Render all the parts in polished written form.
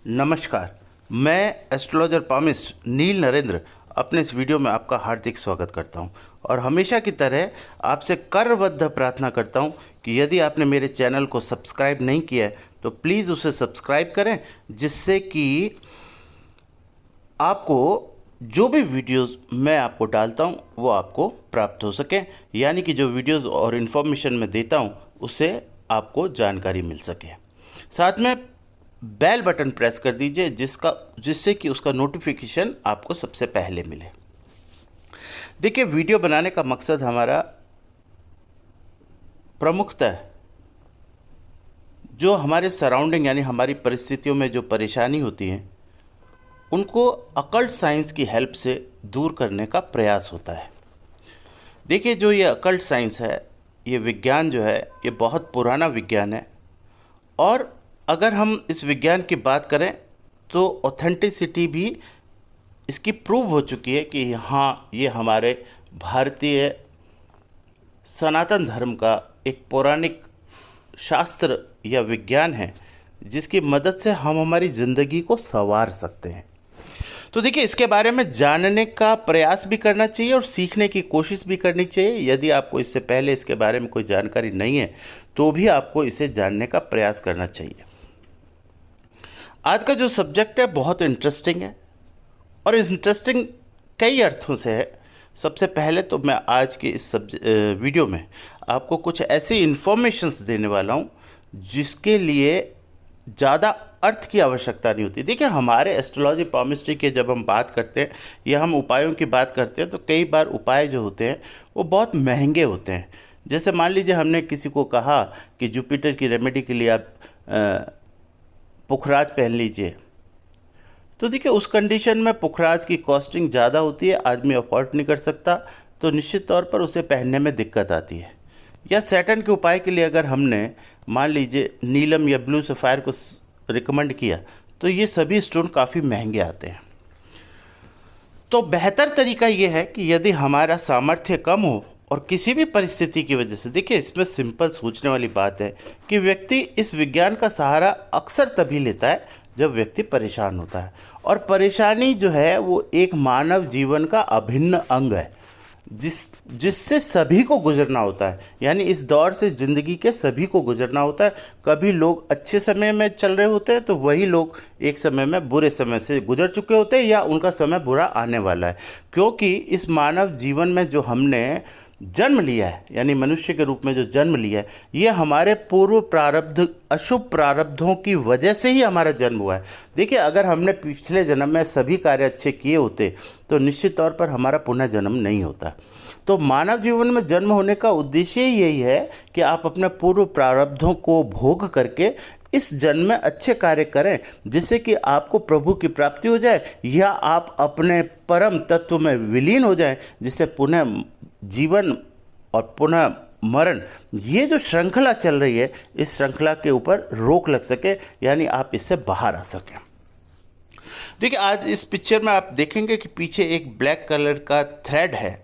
नमस्कार। मैं astrologer palmist नील नरेंद्र अपने इस वीडियो में आपका हार्दिक स्वागत करता हूं और हमेशा की तरह आपसे करबद्ध प्रार्थना करता हूं कि यदि आपने मेरे चैनल को सब्सक्राइब नहीं किया है तो प्लीज़ उसे सब्सक्राइब करें, जिससे कि आपको जो भी वीडियोस मैं आपको डालता हूं वो आपको प्राप्त हो सके, यानी कि जो वीडियोस और इन्फॉर्मेशन मैं देता हूं उससे आपको जानकारी मिल सके। साथ में बेल बटन प्रेस कर दीजिए जिससे कि उसका नोटिफिकेशन आपको सबसे पहले मिले। देखिए, वीडियो बनाने का मकसद हमारा प्रमुखतः जो हमारे सराउंडिंग यानी हमारी परिस्थितियों में जो परेशानी होती है उनको अकल्ट साइंस की हेल्प से दूर करने का प्रयास होता है। देखिए, जो ये अकल्ट साइंस है, ये विज्ञान जो है, ये बहुत पुराना विज्ञान है और अगर हम इस विज्ञान की बात करें तो ऑथेंटिसिटी भी इसकी प्रूव हो चुकी है कि हाँ, ये हमारे भारतीय सनातन धर्म का एक पौराणिक शास्त्र या विज्ञान है जिसकी मदद से हम हमारी ज़िंदगी को संवार सकते हैं। तो देखिए, इसके बारे में जानने का प्रयास भी करना चाहिए और सीखने की कोशिश भी करनी चाहिए। यदि आपको इससे पहले इसके बारे में कोई जानकारी नहीं है तो भी आपको इसे जानने का प्रयास करना चाहिए। आज का जो सब्जेक्ट है बहुत इंटरेस्टिंग है और इंटरेस्टिंग कई अर्थों से है। सबसे पहले तो मैं आज के इस वीडियो में आपको कुछ ऐसी इन्फॉर्मेशंस देने वाला हूँ जिसके लिए ज़्यादा अर्थ की आवश्यकता नहीं होती। देखिए, हमारे एस्ट्रोलॉजी पामिस्ट्री के जब हम बात करते हैं या हम उपायों की बात करते हैं तो कई बार उपाय जो होते हैं वो बहुत महंगे होते हैं। जैसे मान लीजिए हमने किसी को कहा कि जुपिटर की रेमेडी के लिए आप पुखराज पहन लीजिए, तो देखिए उस कंडीशन में पुखराज की कॉस्टिंग ज़्यादा होती है, आदमी अफोर्ड नहीं कर सकता, तो निश्चित तौर पर उसे पहनने में दिक्कत आती है। या सैटर्न के उपाय के लिए अगर हमने मान लीजिए नीलम या ब्लू सफ़ायर को रिकमेंड किया तो ये सभी स्टोन काफ़ी महंगे आते हैं। तो बेहतर तरीका ये है कि यदि हमारा सामर्थ्य कम हो और किसी भी परिस्थिति की वजह से, देखिए इसमें सिंपल सोचने वाली बात है कि व्यक्ति इस विज्ञान का सहारा अक्सर तभी लेता है जब व्यक्ति परेशान होता है, और परेशानी जो है वो एक मानव जीवन का अभिन्न अंग है जिससे सभी को गुजरना होता है। यानी इस दौर से ज़िंदगी के सभी को गुजरना होता है। कभी लोग अच्छे समय में चल रहे होते हैं तो वही लोग एक समय में बुरे समय से गुजर चुके होते हैं या उनका समय बुरा आने वाला है, क्योंकि इस मानव जीवन में जो हमने जन्म लिया है, यानी मनुष्य के रूप में जो जन्म लिया है, ये हमारे पूर्व प्रारब्ध अशुभ प्रारब्धों की वजह से ही हमारा जन्म हुआ है। देखिए, अगर हमने पिछले जन्म में सभी कार्य अच्छे किए होते तो निश्चित तौर पर हमारा पुनः जन्म नहीं होता। तो मानव जीवन में जन्म होने का उद्देश्य ही यही है कि आप अपने पूर्व प्रारब्धों को भोग करके इस जन्म में अच्छे कार्य करें, जिससे कि आपको प्रभु की प्राप्ति हो जाए या आप अपने परम तत्व में विलीन हो जाएं, जिससे पुनः जीवन और पुनः मरण, ये जो श्रृंखला चल रही है, इस श्रृंखला के ऊपर रोक लग सके, यानी आप इससे बाहर आ सकें। देखिए, आज इस पिक्चर में आप देखेंगे कि पीछे एक ब्लैक कलर का थ्रेड है।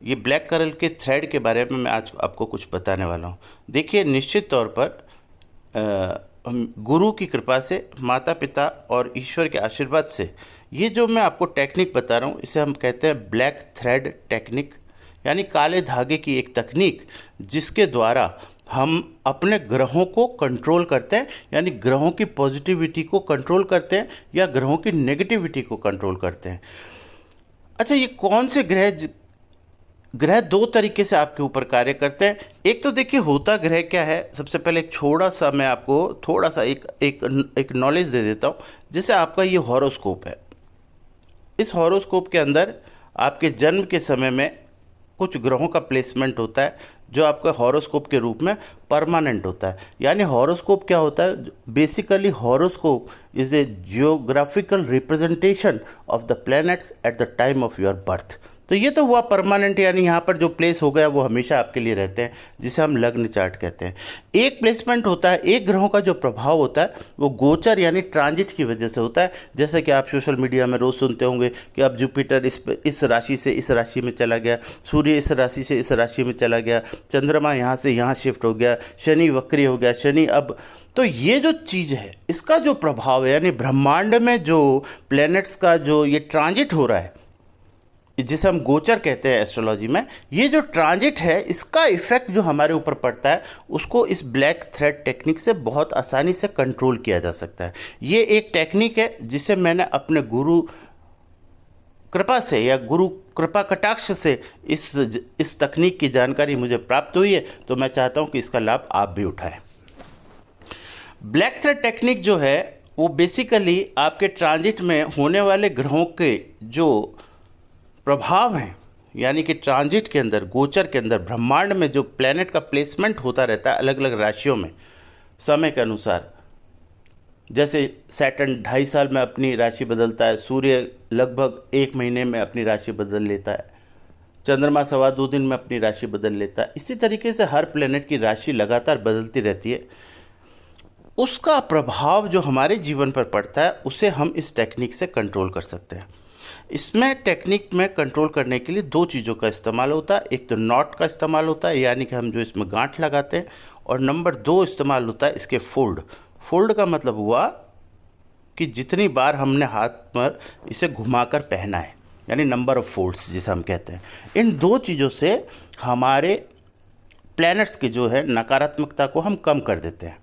ये ब्लैक कलर के थ्रेड के बारे में मैं आज आपको कुछ बताने वाला हूँ। देखिए, निश्चित तौर पर गुरु की कृपा से, माता पिता और ईश्वर के आशीर्वाद से ये जो मैं आपको टेक्निक बता रहा हूँ इसे हम कहते हैं ब्लैक थ्रेड टेक्निक, यानी काले धागे की एक तकनीक जिसके द्वारा हम अपने ग्रहों को कंट्रोल करते हैं, यानी ग्रहों की पॉजिटिविटी को कंट्रोल करते हैं या ग्रहों की नेगेटिविटी को कंट्रोल करते हैं। अच्छा, ये कौन से ग्रह दो तरीके से आपके ऊपर कार्य करते हैं। एक तो देखिए होता ग्रह क्या है, सबसे पहले एक छोटा सा मैं आपको थोड़ा सा एक नॉलेज दे देता हूँ। जैसे आपका ये हॉरोस्कोप है, इस हॉरोस्कोप के अंदर आपके जन्म के समय में कुछ ग्रहों का प्लेसमेंट होता है जो आपका हॉरोस्कोप के रूप में परमानेंट होता है। यानी हॉरोस्कोप क्या होता है, basically horoscope is a geographical representation of the planets at the time of your birth. तो ये तो हुआ परमानेंट, यानी यहाँ पर जो प्लेस हो गया वो हमेशा आपके लिए रहते हैं, जिसे हम लग्न चार्ट कहते हैं। एक प्लेसमेंट होता है, एक ग्रहों का जो प्रभाव होता है वो गोचर यानी ट्रांजिट की वजह से होता है। जैसे कि आप सोशल मीडिया में रोज़ सुनते होंगे कि अब जुपिटर इस राशि से इस राशि में चला गया, सूर्य इस राशि से इस राशि में चला गया, चंद्रमा यहाँ से यहाँ शिफ्ट हो गया, शनि वक्री हो गया, शनि अब। तो ये जो चीज़ है इसका जो प्रभाव है, यानी ब्रह्मांड में जो प्लैनेट्स का जो ये ट्रांजिट हो रहा है, जिसे हम गोचर कहते हैं एस्ट्रोलॉजी में, ये जो ट्रांजिट है इसका इफेक्ट जो हमारे ऊपर पड़ता है उसको इस ब्लैक थ्रेड टेक्निक से बहुत आसानी से कंट्रोल किया जा सकता है। ये एक टेक्निक है जिसे मैंने अपने गुरु कृपा से या गुरु कृपा कटाक्ष से इस तकनीक की जानकारी मुझे प्राप्त हुई है, तो मैं चाहता हूँ कि इसका लाभ आप भी उठाएं। ब्लैक थ्रेड टेक्निक जो है वो बेसिकली आपके ट्रांजिट में होने वाले ग्रहों के जो प्रभाव हैं, यानी कि ट्रांजिट के अंदर, गोचर के अंदर, ब्रह्मांड में जो प्लैनेट का प्लेसमेंट होता रहता है अलग अलग राशियों में समय के अनुसार। जैसे सैटर्न 2.5 साल में अपनी राशि बदलता है, सूर्य लगभग 1 महीने में अपनी राशि बदल लेता है, चंद्रमा 2.25 दिन में अपनी राशि बदल लेता है। इसी तरीके से हर प्लैनेट की राशि लगातार बदलती रहती है। उसका प्रभाव जो हमारे जीवन पर पड़ता है उसे हम इस टेक्निक से कंट्रोल कर सकते हैं। इसमें टेक्निक में कंट्रोल करने के लिए 2 चीज़ों का इस्तेमाल होता है। एक तो नॉट का इस्तेमाल होता है, यानी कि हम जो इसमें गांठ लगाते हैं, और नंबर 2 इस्तेमाल होता है इसके फोल्ड। फोल्ड का मतलब हुआ कि जितनी बार हमने हाथ पर इसे घुमाकर पहना है, यानी नंबर ऑफ फोल्ड्स जिसे हम कहते हैं। इन 2 चीज़ों से हमारे प्लैनेट्स की जो है नकारात्मकता को हम कम कर देते हैं।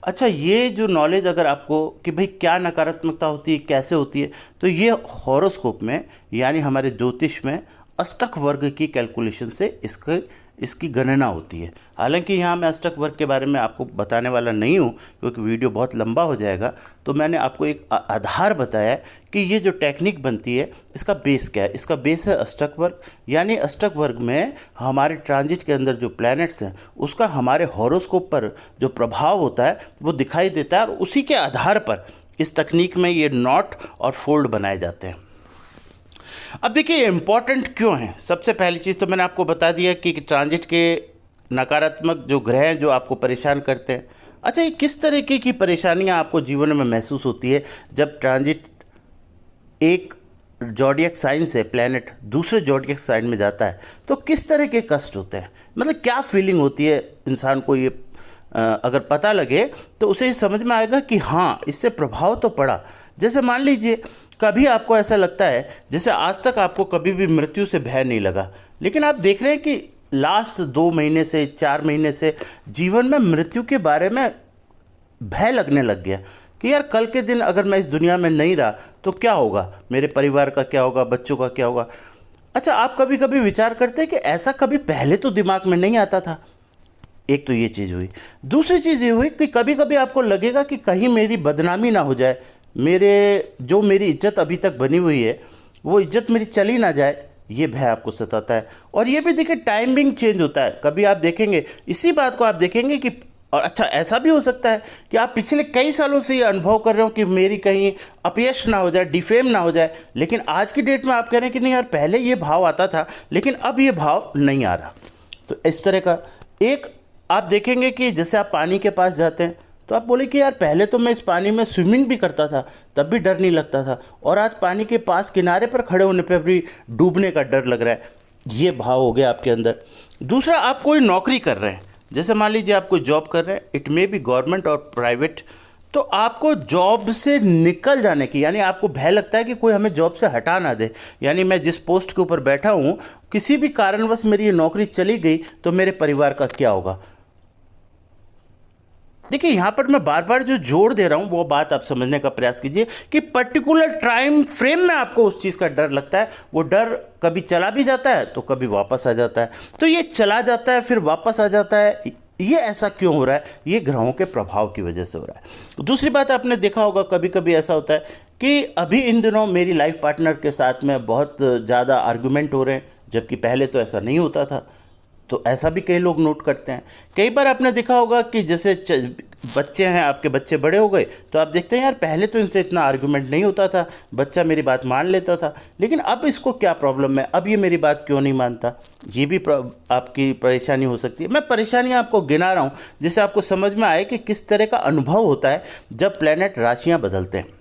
अच्छा, ये जो नॉलेज अगर आपको कि भाई क्या नकारात्मकता होती है, कैसे होती है, तो ये हॉरोस्कोप में यानी हमारे ज्योतिष में अष्टक वर्ग की कैलकुलेशन से इसकी गणना होती है। हालांकि यहाँ मैं अष्टक वर्ग के बारे में आपको बताने वाला नहीं हूँ क्योंकि वीडियो बहुत लंबा हो जाएगा, तो मैंने आपको एक आधार बताया कि ये जो टेक्निक बनती है इसका बेस क्या है। इसका बेस है अष्टक वर्ग, यानी अष्टक वर्ग में हमारे ट्रांजिट के अंदर जो प्लैनेट्स हैं उसका हमारे हॉरोस्कोप पर जो प्रभाव होता है वो दिखाई देता है, और उसी के आधार पर इस तकनीक में ये नॉट और फोल्ड बनाए जाते हैं। अब देखिए ये इम्पॉर्टेंट क्यों है। सबसे पहली चीज़ तो मैंने आपको बता दिया कि ट्रांजिट के नकारात्मक जो ग्रह हैं जो आपको परेशान करते हैं। अच्छा, ये किस तरीके की परेशानियां आपको जीवन में महसूस होती है जब ट्रांजिट एक जॉडियक साइन से प्लैनेट दूसरे जॉडियक साइन में जाता है, तो किस तरह के कष्ट होते हैं, मतलब क्या फीलिंग होती है इंसान को। ये अगर पता लगे तो उसे समझ में आएगा कि हाँ इससे प्रभाव तो पड़ा। जैसे मान लीजिए कभी आपको ऐसा लगता है जैसे आज तक आपको कभी भी मृत्यु से भय नहीं लगा, लेकिन आप देख रहे हैं कि लास्ट 2 महीने से 4 महीने से जीवन में मृत्यु के बारे में भय लगने लग गया कि यार कल के दिन अगर मैं इस दुनिया में नहीं रहा तो क्या होगा, मेरे परिवार का क्या होगा, बच्चों का क्या होगा। अच्छा, आप कभी कभी विचार करते हैं कि ऐसा कभी पहले तो दिमाग में नहीं आता था। एक तो ये चीज़ हुई। दूसरी चीज़ ये हुई कि कभी कभी आपको लगेगा कि कहीं मेरी बदनामी ना हो जाए, मेरी इज्जत अभी तक बनी हुई है वो इज्जत मेरी चली ना जाए, ये भय आपको सताता है। और ये भी देखिए टाइमिंग चेंज होता है। कभी आप देखेंगे, इसी बात को आप देखेंगे कि, और अच्छा ऐसा भी हो सकता है कि आप पिछले कई सालों से ये अनुभव कर रहे हो कि मेरी कहीं अपयश ना हो जाए, डिफेम ना हो जाए, लेकिन आज की डेट में आप कह रहे हैं कि नहीं यार पहले ये भाव आता था लेकिन अब ये भाव नहीं आ रहा। तो इस तरह का एक आप देखेंगे कि जैसे आप पानी के पास जाते हैं तो आप बोले कि यार पहले तो मैं इस पानी में स्विमिंग भी करता था तब भी डर नहीं लगता था, और आज पानी के पास किनारे पर खड़े होने पर भी डूबने का डर लग रहा है। ये भाव हो गया आपके अंदर। दूसरा, आप कोई नौकरी कर रहे हैं, जैसे मान लीजिए आप कोई जॉब कर रहे हैं, इट मे बी गवर्नमेंट और प्राइवेट, तो आपको जॉब से निकल जाने की, यानी आपको भय लगता है कि कोई हमें जॉब से हटा ना दे, यानी मैं जिस पोस्ट के ऊपर बैठा हूँ किसी भी कारणवश मेरी ये नौकरी चली गई तो मेरे परिवार का क्या होगा। देखिए यहाँ पर मैं बार बार जो जोड़ दे रहा हूँ वो बात आप समझने का प्रयास कीजिए कि पर्टिकुलर टाइम फ्रेम में आपको उस चीज़ का डर लगता है। वो डर कभी चला भी जाता है तो कभी वापस आ जाता है। तो ये चला जाता है फिर वापस आ जाता है, ये ऐसा क्यों हो रहा है? ये ग्रहों के प्रभाव की वजह से हो रहा है। दूसरी बात, आपने देखा होगा कभी कभी ऐसा होता है कि अभी इन दिनों मेरी लाइफ पार्टनर के साथ में बहुत ज़्यादा आर्गूमेंट हो रहे हैं, जबकि पहले तो ऐसा नहीं होता था। तो ऐसा भी कई लोग नोट करते हैं। कई बार आपने देखा होगा कि जैसे बच्चे हैं, आपके बच्चे बड़े हो गए, तो आप देखते हैं यार पहले तो इनसे इतना आर्गुमेंट नहीं होता था, बच्चा मेरी बात मान लेता था, लेकिन अब इसको क्या प्रॉब्लम है, अब ये मेरी बात क्यों नहीं मानता। ये भी आपकी परेशानी हो सकती है। मैं परेशानियां आपको गिना रहा हूँ जिससे आपको समझ में आए कि किस तरह का अनुभव होता है जब प्लैनेट राशियाँ बदलते हैं।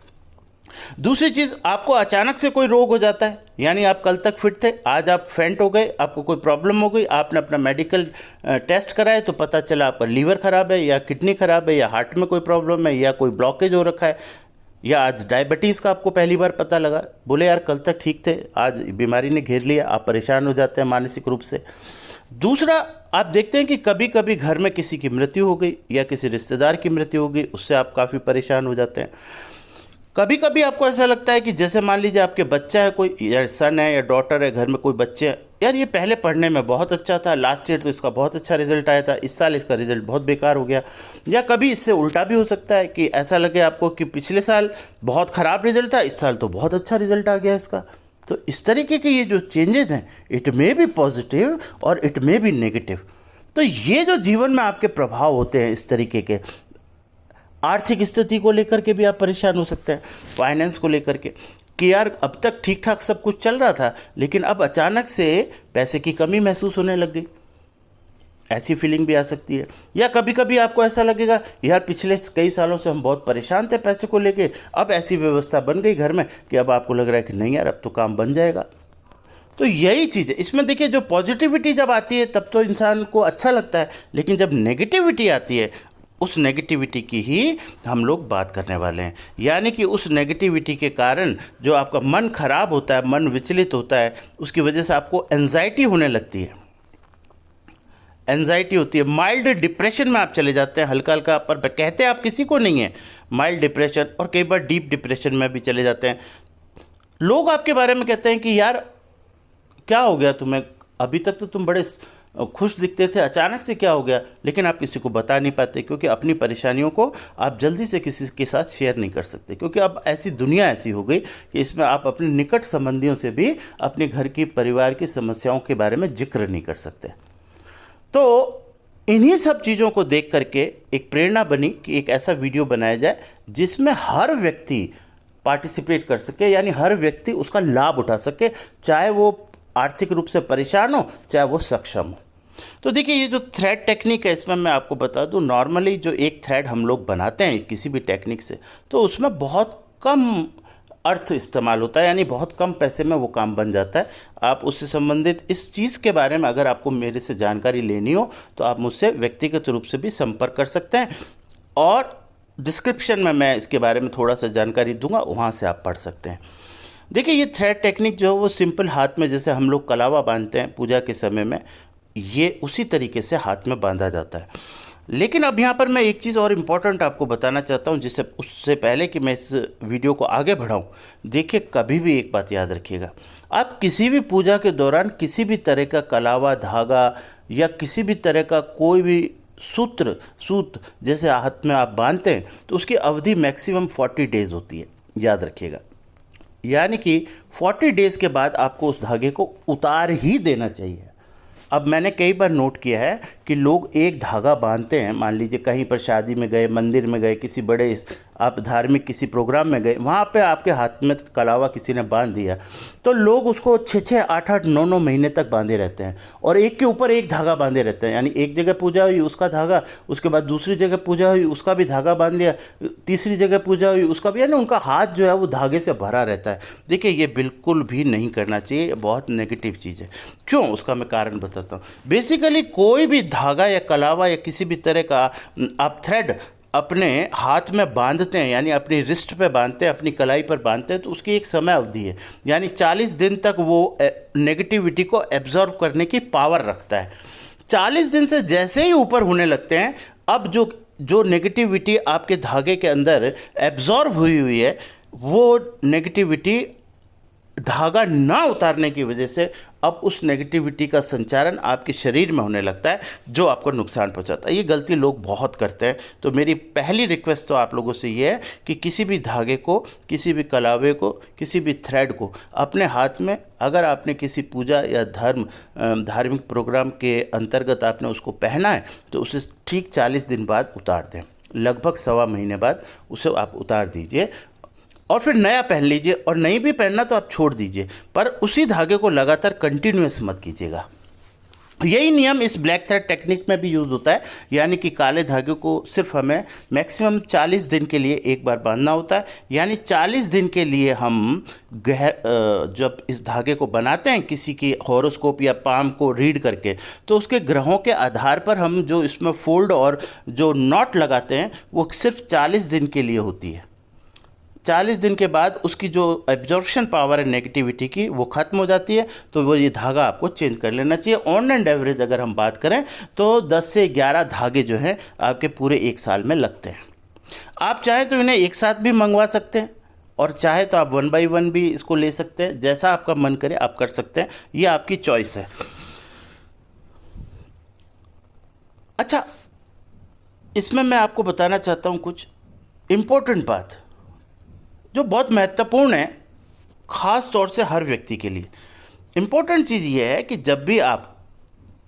दूसरी चीज़, आपको अचानक से कोई रोग हो जाता है, यानी आप कल तक फिट थे, आज आप फेंट हो गए, आपको कोई प्रॉब्लम हो गई, आपने अपना मेडिकल टेस्ट कराए तो पता चला आपका लीवर ख़राब है या किडनी ख़राब है या हार्ट में कोई प्रॉब्लम है या कोई ब्लॉकेज हो रखा है, या आज डायबिटीज़ का आपको पहली बार पता लगा। बोले यार कल तक ठीक थे, आज बीमारी ने घेर लिया, आप परेशान हो जाते हैं मानसिक रूप से। दूसरा, आप देखते हैं कि कभी कभी घर में किसी की मृत्यु हो गई या किसी रिश्तेदार की मृत्यु हो गई, उससे आप काफ़ी परेशान हो जाते हैं। कभी कभी आपको ऐसा लगता है कि जैसे मान लीजिए आपके बच्चा है, कोई या सन है या डॉटर है, घर में कोई बच्चे हैं, यार ये पहले पढ़ने में बहुत अच्छा था, लास्ट ईयर तो इसका बहुत अच्छा रिजल्ट आया था, इस साल इसका रिजल्ट बहुत बेकार हो गया। या कभी इससे उल्टा भी हो सकता है कि ऐसा लगे आपको कि पिछले साल बहुत ख़राब रिजल्ट था, इस साल तो बहुत अच्छा रिजल्ट आ गया इसका। तो इस तरीके के ये जो चेंजेस हैं, इट मे बी पॉजिटिव और इट मे बी नेगेटिव। तो ये जो जीवन में आपके प्रभाव होते हैं इस तरीके के, आर्थिक स्थिति को लेकर के भी आप परेशान हो सकते हैं, फाइनेंस को लेकर के कि यार अब तक ठीक ठाक सब कुछ चल रहा था लेकिन अब अचानक से पैसे की कमी महसूस होने लग गई, ऐसी फीलिंग भी आ सकती है। या कभी कभी आपको ऐसा लगेगा यार पिछले कई सालों से हम बहुत परेशान थे पैसे को लेके, अब ऐसी व्यवस्था बन गई घर में कि अब आपको लग रहा है कि नहीं यार अब तो काम बन जाएगा। तो यही चीज़ है इसमें। देखिए, जो पॉजिटिविटी जब आती है तब तो इंसान को अच्छा लगता है, लेकिन जब नेगेटिविटी आती है उस नेगेटिविटी की ही हम लोग बात करने वाले हैं। यानी कि उस नेगेटिविटी के कारण जो आपका मन खराब होता है, मन विचलित होता है, उसकी वजह से आपको एंजाइटी होने लगती है, एंजाइटी होती है, माइल्ड डिप्रेशन में आप चले जाते हैं, हल्का हल्का, पर कहते हैं आप किसी को नहीं है, माइल्ड डिप्रेशन, और कई बार डीप डिप्रेशन में भी चले जाते हैं। लोग आपके बारे में कहते हैं कि यार क्या हो गया तुम्हें, अभी तक तो तुम बड़े खुश दिखते थे, अचानक से क्या हो गया, लेकिन आप किसी को बता नहीं पाते क्योंकि अपनी परेशानियों को आप जल्दी से किसी के साथ शेयर नहीं कर सकते, क्योंकि अब ऐसी दुनिया ऐसी हो गई कि इसमें आप अपने निकट संबंधियों से भी अपने घर की, परिवार की समस्याओं के बारे में जिक्र नहीं कर सकते। तो इन्हीं सब चीज़ों को देख करके एक प्रेरणा बनी कि एक ऐसा वीडियो बनाया जाए जिसमें हर व्यक्ति पार्टिसिपेट कर सके, यानी हर व्यक्ति उसका लाभ उठा सके, चाहे वो आर्थिक रूप से परेशान हो, चाहे वो सक्षम हो। तो देखिए, ये जो थ्रेड टेक्निक है इसमें मैं आपको बता दूं, नॉर्मली जो एक थ्रेड हम लोग बनाते हैं किसी भी टेक्निक से, तो उसमें बहुत कम अर्थ इस्तेमाल होता है, यानी बहुत कम पैसे में वो काम बन जाता है। आप उससे संबंधित इस चीज़ के बारे में अगर आपको मेरे से जानकारी लेनी हो तो आप मुझसे व्यक्तिगत रूप से भी संपर्क कर सकते हैं, और डिस्क्रिप्शन में मैं इसके बारे में थोड़ा सा जानकारी दूंगा, वहाँ से आप पढ़ सकते हैं। देखिए, ये थ्रेड टेक्निक जो है वो सिंपल, हाथ में जैसे हम लोग कलावा बांधते हैं पूजा के समय में, ये उसी तरीके से हाथ में बांधा जाता है। लेकिन अब यहाँ पर मैं एक चीज़ और इम्पॉर्टेंट आपको बताना चाहता हूँ, जिससे उससे पहले कि मैं इस वीडियो को आगे बढ़ाऊँ, देखिए कभी भी एक बात याद रखिएगा, आप किसी भी पूजा के दौरान किसी भी तरह का कलावा, धागा या किसी भी तरह का कोई भी सूत जैसे हाथ में आप बांधते हैं तो उसकी अवधि मैक्सिमम 40 डेज़ होती है, याद रखिएगा। यानी कि 40 डेज़ के बाद आपको उस धागे को उतार ही देना चाहिए। अब मैंने कई बार नोट किया है कि लोग एक धागा बांधते हैं, मान लीजिए कहीं पर शादी में गए, मंदिर में गए, किसी बड़े आप धार्मिक किसी प्रोग्राम में गए, वहाँ पे आपके हाथ में कलावा किसी ने बांध दिया, तो लोग उसको 6-6, 8-8, 9-9 महीने तक बांधे रहते हैं, और एक के ऊपर एक धागा बांधे रहते हैं। यानी एक जगह पूजा हुई उसका धागा, उसके बाद दूसरी जगह पूजा हुई उसका भी धागा बांध लिया, तीसरी जगह पूजा हुई उसका भी, यानी उनका हाथ जो है वो धागे से भरा रहता है। देखिए, ये बिल्कुल भी नहीं करना चाहिए, ये बहुत नेगेटिव चीज़ है। क्यों, उसका मैं कारण बताता हूँ। बेसिकली कोई भी धागा या कलावा या किसी भी तरह का आप थ्रेड अपने हाथ में बांधते हैं, यानी अपनी रिस्ट पे बांधते हैं, अपनी कलाई पर बांधते हैं, तो उसकी एक समय अवधि है, यानी 40 दिन तक वो नेगेटिविटी को एब्जॉर्ब करने की पावर रखता है। 40 दिन से जैसे ही ऊपर होने लगते हैं, अब जो नेगेटिविटी आपके धागे के अंदर एब्जॉर्ब हुई है, वो नेगेटिविटी धागा ना उतारने की वजह से अब उस नेगेटिविटी का संचारण आपके शरीर में होने लगता है, जो आपको नुकसान पहुंचाता है। ये गलती लोग बहुत करते हैं। तो मेरी पहली रिक्वेस्ट तो आप लोगों से ये है कि किसी भी धागे को, किसी भी कलावे को, किसी भी थ्रेड को अपने हाथ में, अगर आपने किसी पूजा या धार्मिक प्रोग्राम के अंतर्गत आपने उसको पहना है, तो उसे ठीक 40 दिन बाद उतार दें। लगभग 1.25 महीने बाद उसे आप उतार दीजिए और फिर नया पहन लीजिए। और नहीं भी पहनना तो आप छोड़ दीजिए, पर उसी धागे को लगातार कंटिन्यूअस मत कीजिएगा। यही नियम इस ब्लैक थ्रेड टेक्निक में भी यूज़ होता है, यानी कि काले धागे को सिर्फ हमें मैक्सिमम 40 दिन के लिए एक बार बांधना होता है। यानी 40 दिन के लिए हम जब इस धागे को बनाते हैं किसी की हॉरोस्कोप या पाम को रीड करके, तो उसके ग्रहों के आधार पर हम जो इसमें फोल्ड और जो नॉट लगाते हैं वो सिर्फ 40 दिन के लिए होती है। 40 दिन के बाद उसकी जो एब्जॉर्प्शन पावर है नेगेटिविटी की वो ख़त्म हो जाती है, तो वो ये धागा आपको चेंज कर लेना चाहिए। ऑन एंड एवरेज अगर हम बात करें तो 10 से 11 धागे जो हैं आपके पूरे एक साल में लगते हैं। आप चाहें तो इन्हें एक साथ भी मंगवा सकते हैं और चाहे तो आप 1 बाई 1 भी इसको ले सकते हैं, जैसा आपका मन करे आप कर सकते हैं, ये आपकी चॉइस है। अच्छा, इसमें मैं आपको बताना चाहता हूँ कुछ इम्पोर्टेंट बात जो बहुत महत्वपूर्ण है, ख़ास तौर से हर व्यक्ति के लिए। इम्पोर्टेंट चीज़ ये है कि जब भी आप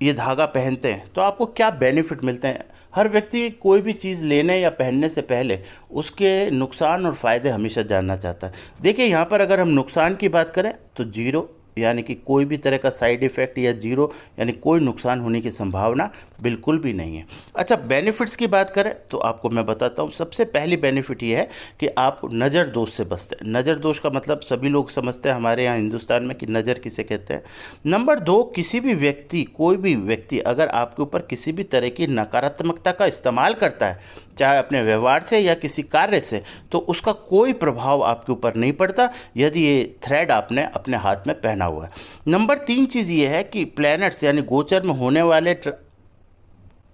ये धागा पहनते हैं तो आपको क्या बेनिफिट मिलते हैं। हर व्यक्ति कोई भी चीज़ लेने या पहनने से पहले उसके नुकसान और फ़ायदे हमेशा जानना चाहता है। देखिए, यहाँ पर अगर हम नुकसान की बात करें तो 0, यानी कि कोई भी तरह का साइड इफ़ेक्ट, या 0 यानी कोई नुकसान होने की संभावना बिल्कुल भी नहीं है। अच्छा, बेनिफिट्स की बात करें तो आपको मैं बताता हूँ। सबसे पहली बेनिफिट ये है कि आप नज़र दोष से बचते हैं। नज़र दोष का मतलब सभी लोग समझते हैं हमारे यहाँ हिंदुस्तान में कि नज़र किसे कहते हैं। नंबर 2, किसी भी व्यक्ति, कोई भी व्यक्ति अगर आपके ऊपर किसी भी तरह की नकारात्मकता का इस्तेमाल करता है, चाहे अपने व्यवहार से या किसी कार्य से, तो उसका कोई प्रभाव आपके ऊपर नहीं पड़ता यदि ये थ्रेड आपने अपने हाथ में पहना हुआ है। नंबर 3 चीज़ ये है कि प्लैनेट्स यानी गोचर में होने वाले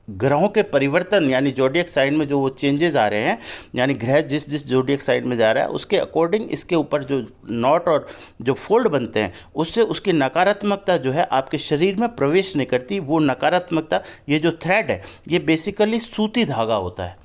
ग्रहों के परिवर्तन, यानी जोडियक साइन में जो वो चेंजेस आ रहे हैं, यानी ग्रह जिस जिस जोडियक साइन में जा रहा है उसके अकॉर्डिंग इसके ऊपर जो नॉट और जो फोल्ड बनते हैं उससे उसकी नकारात्मकता जो है आपके शरीर में प्रवेश नहीं करती। वो नकारात्मकता, ये जो थ्रेड है ये बेसिकली सूती धागा होता है,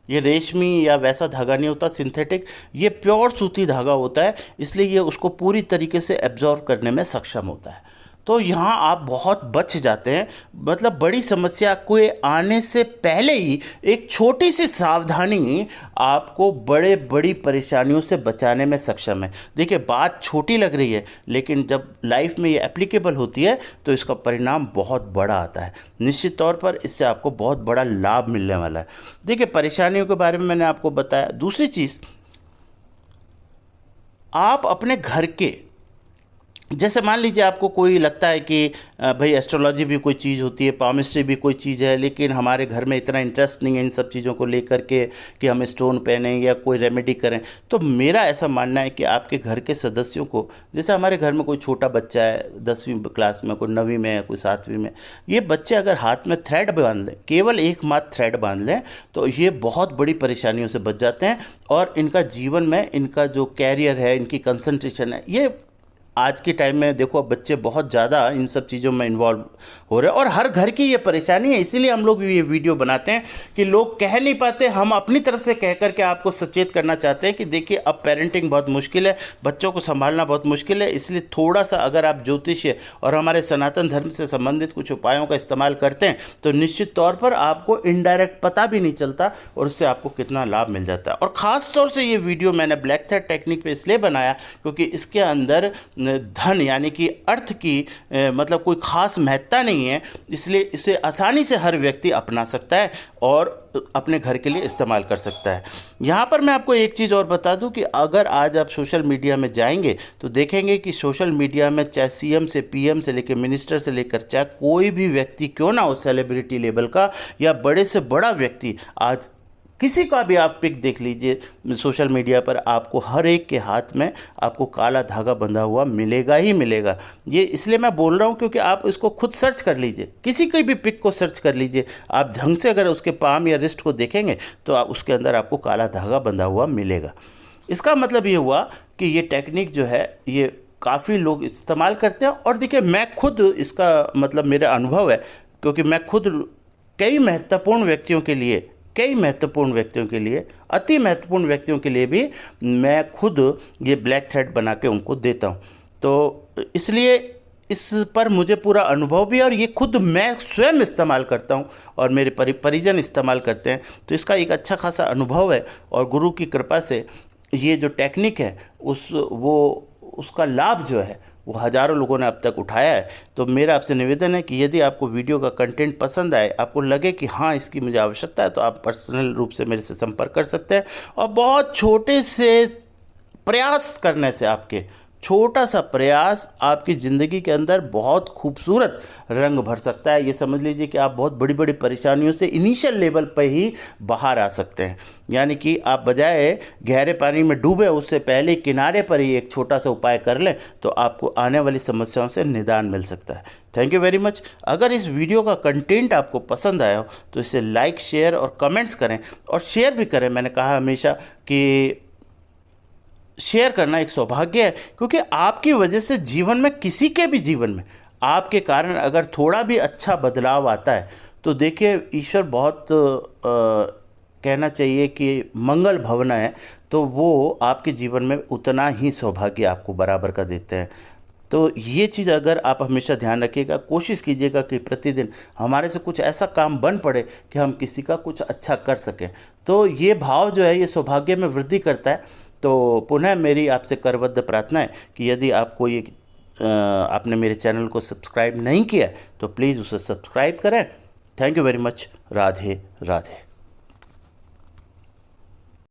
ये रेशमी या वैसा धागा नहीं होता सिंथेटिक, ये प्योर सूती धागा होता है, इसलिए ये उसको पूरी तरीके से एब्जॉर्ब करने में सक्षम होता है। तो यहाँ आप बहुत बच जाते हैं। मतलब बड़ी समस्या को आने से पहले ही एक छोटी सी सावधानी आपको बड़ी परेशानियों से बचाने में सक्षम है। देखिए, बात छोटी लग रही है लेकिन जब लाइफ में ये एप्लीकेबल होती है तो इसका परिणाम बहुत बड़ा आता है। निश्चित तौर पर इससे आपको बहुत बड़ा लाभ मिलने वाला है। देखिए, परेशानियों के बारे में मैंने आपको बताया। दूसरी चीज़, आप अपने घर के, जैसे मान लीजिए आपको कोई लगता है कि भाई एस्ट्रोलॉजी भी कोई चीज़ होती है, पामिस्ट्री भी कोई चीज़ है, लेकिन हमारे घर में इतना इंटरेस्ट नहीं है इन सब चीज़ों को लेकर के कि हम स्टोन पहनें या कोई रेमेडी करें। तो मेरा ऐसा मानना है कि आपके घर के सदस्यों को, जैसे हमारे घर में कोई छोटा बच्चा है 10वीं क्लास में, कोई 9वीं में, कोई 7वीं में, ये बच्चे अगर हाथ में थ्रेड बांध लें, केवल एक मात्र थ्रेड बांध लें, तो ये बहुत बड़ी परेशानियों से बच जाते हैं और इनका जीवन में, इनका जो कैरियर है, इनकी कंसंट्रेशन है, ये आज के टाइम में देखो अब बच्चे बहुत ज़्यादा इन सब चीज़ों में इन्वॉल्व हो रहे हैं और हर घर की ये परेशानी है। इसीलिए हम लोग ये वीडियो बनाते हैं कि लोग कह नहीं पाते, हम अपनी तरफ से कह करके आपको सचेत करना चाहते हैं कि देखिए अब पेरेंटिंग बहुत मुश्किल है, बच्चों को संभालना बहुत मुश्किल है। इसलिए थोड़ा सा अगर आप ज्योतिषीय और हमारे सनातन धर्म से संबंधित कुछ उपायों का इस्तेमाल करते हैं तो निश्चित तौर पर आपको इनडायरेक्ट पता भी नहीं चलता और उससे आपको कितना लाभ मिल जाता है। और ख़ास तौर से ये वीडियो मैंने ब्लैक थ्रेड टेक्निक पे इसलिए बनाया क्योंकि इसके अंदर धन यानी कि अर्थ की मतलब कोई ख़ास महत्ता नहीं है, इसलिए इसे आसानी से हर व्यक्ति अपना सकता है और अपने घर के लिए इस्तेमाल कर सकता है। यहाँ पर मैं आपको एक चीज़ और बता दूं कि अगर आज आप सोशल मीडिया में जाएंगे तो देखेंगे कि सोशल मीडिया में चाहे सीएम से, पीएम से लेकर मिनिस्टर से लेकर चाहे कोई भी व्यक्ति क्यों ना हो, सेलिब्रिटी लेवल का या बड़े से बड़ा व्यक्ति, आज किसी का भी आप पिक देख लीजिए सोशल मीडिया पर, आपको हर एक के हाथ में आपको काला धागा बंधा हुआ मिलेगा ही मिलेगा। ये इसलिए मैं बोल रहा हूँ क्योंकि आप इसको खुद सर्च कर लीजिए, किसी की भी पिक को सर्च कर लीजिए, आप ढंग से अगर उसके पाम या रिस्ट को देखेंगे तो उसके अंदर आपको काला धागा बंधा हुआ मिलेगा। इसका मतलब ये हुआ कि ये टेक्निक जो है ये काफ़ी लोग इस्तेमाल करते हैं। और देखिए, मैं खुद इसका मतलब मेरा अनुभव है क्योंकि मैं खुद कई महत्वपूर्ण व्यक्तियों के लिए, अति महत्वपूर्ण व्यक्तियों के लिए भी मैं खुद ये ब्लैक थ्रेड बना के उनको देता हूँ। तो इसलिए इस पर मुझे पूरा अनुभव भी है और ये खुद मैं स्वयं इस्तेमाल करता हूँ और मेरे परिजन इस्तेमाल करते हैं, तो इसका एक अच्छा खासा अनुभव है। और गुरु की कृपा से ये जो टेक्निक है उसका लाभ जो है वो हज़ारों लोगों ने अब तक उठाया है। तो मेरा आपसे निवेदन है कि यदि आपको वीडियो का कंटेंट पसंद आए, आपको लगे कि हाँ इसकी मुझे आवश्यकता है, तो आप पर्सनल रूप से मेरे से संपर्क कर सकते हैं। और बहुत छोटे से प्रयास करने से, आपके छोटा सा प्रयास आपकी ज़िंदगी के अंदर बहुत खूबसूरत रंग भर सकता है। ये समझ लीजिए कि आप बहुत बड़ी बड़ी परेशानियों से इनिशियल लेवल पर ही बाहर आ सकते हैं। यानी कि आप बजाय गहरे पानी में डूबे उससे पहले किनारे पर ही एक छोटा सा उपाय कर लें, तो आपको आने वाली समस्याओं से निदान मिल सकता है। Thank you very much. अगर इस वीडियो का कंटेंट आपको पसंद आया हो तो इसे लाइक, शेयर और कमेंट्स करें, और शेयर भी करें। मैंने कहा हमेशा कि शेयर करना एक सौभाग्य है, क्योंकि आपकी वजह से जीवन में, किसी के भी जीवन में आपके कारण अगर थोड़ा भी अच्छा बदलाव आता है, तो देखिए ईश्वर बहुत कहना चाहिए कि मंगल भावना है, तो वो आपके जीवन में उतना ही सौभाग्य आपको बराबर का देते हैं। तो ये चीज़ अगर आप हमेशा ध्यान रखिएगा, कोशिश कीजिएगा कि प्रतिदिन हमारे से कुछ ऐसा काम बन पड़े कि हम किसी का कुछ अच्छा कर सकें। तो ये भाव जो है ये सौभाग्य में वृद्धि करता है। तो पुनः मेरी आपसे करबद्ध प्रार्थना है कि यदि आपको ये आपने मेरे चैनल को सब्सक्राइब नहीं किया तो प्लीज़ उसे सब्सक्राइब करें। Thank you very much. Radhe Radhe.